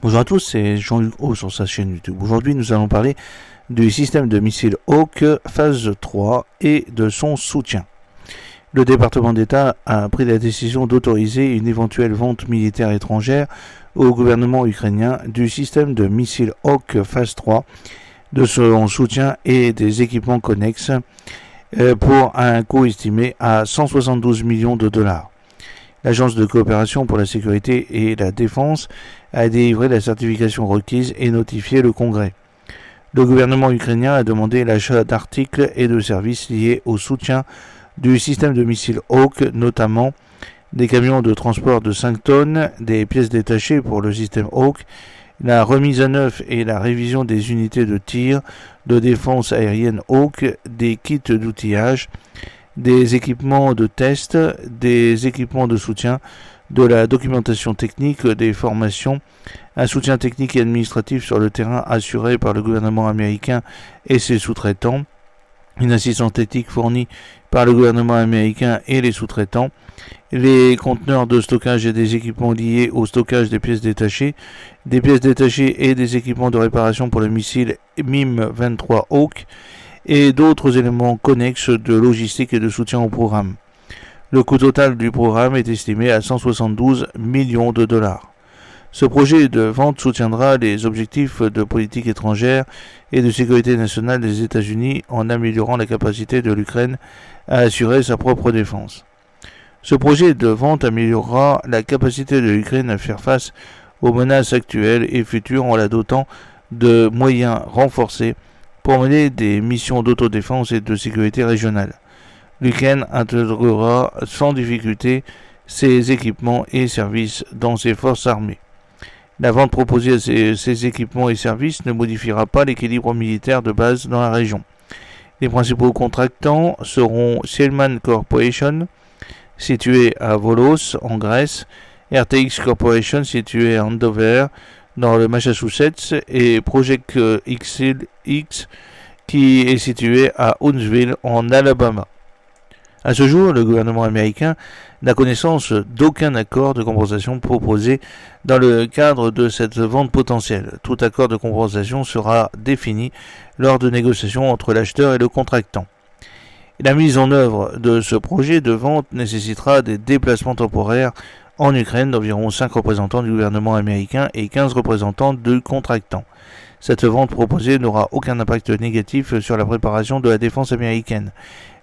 Bonjour à tous, c'est Jean-Luc Haut sur sa chaîne YouTube. Aujourd'hui, nous allons parler du système de missiles Hawk phase 3 et de son soutien. Le département d'État a pris la décision d'autoriser une éventuelle vente militaire étrangère au gouvernement ukrainien du système de missiles Hawk phase 3, de son soutien et des équipements connexes pour un coût estimé à 172 millions de dollars. L'Agence de coopération pour la sécurité et la défense a délivré la certification requise et notifié le Congrès. Le gouvernement ukrainien a demandé l'achat d'articles et de services liés au soutien du système de missiles Hawk, notamment des camions de transport de 5 tonnes, des pièces détachées pour le système Hawk, la remise à neuf et la révision des unités de tir de défense aérienne Hawk, des kits d'outillage, des équipements de test, des équipements de soutien, de la documentation technique, des formations, un soutien technique et administratif sur le terrain assuré par le gouvernement américain et ses sous-traitants, une assistance technique fournie par le gouvernement américain et les sous-traitants, les conteneurs de stockage et des équipements liés au stockage des pièces détachées et des équipements de réparation pour le missile MIM-23 Hawk, et d'autres éléments connexes de logistique et de soutien au programme. Le coût total du programme est estimé à 172 millions de dollars. Ce projet de vente soutiendra les objectifs de politique étrangère et de sécurité nationale des États-Unis en améliorant la capacité de l'Ukraine à assurer sa propre défense. Ce projet de vente améliorera la capacité de l'Ukraine à faire face aux menaces actuelles et futures en la dotant de moyens renforcés pour mener des missions d'autodéfense et de sécurité régionale. L'Ukraine intégrera sans difficulté ses équipements et services dans ses forces armées. La vente proposée à ces équipements et services ne modifiera pas l'équilibre militaire de base dans la région. Les principaux contractants seront Sielman Corporation, situé à Volos, en Grèce, RTX Corporation, situé à Andover, dans le Massachusetts, et Project XLX, qui est situé à Huntsville, en Alabama. À ce jour, le gouvernement américain n'a connaissance d'aucun accord de compensation proposé dans le cadre de cette vente potentielle. Tout accord de compensation sera défini lors de négociations entre l'acheteur et le contractant. La mise en œuvre de ce projet de vente nécessitera des déplacements temporaires en Ukraine d'environ 5 représentants du gouvernement américain et 15 représentants du contractant. Cette vente proposée n'aura aucun impact négatif sur la préparation de la défense américaine.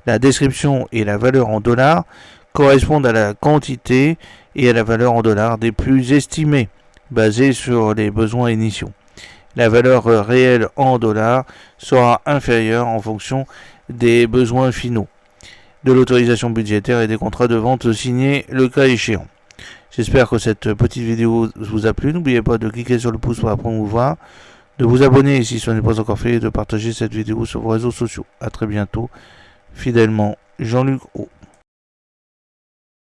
La description et la valeur en dollars correspondent à la quantité et à la valeur en dollars des plus estimés, basées sur les besoins initiaux. La valeur réelle en dollars sera inférieure en fonction des besoins finaux, de l'autorisation budgétaire et des contrats de vente signés le cas échéant. J'espère que cette petite vidéo vous a plu. N'oubliez pas de cliquer sur le pouce pour la promouvoir, de vous abonner si ce n'est pas encore fait et de partager cette vidéo sur vos réseaux sociaux. A très bientôt. Fidèlement, Jean-Luc Haut.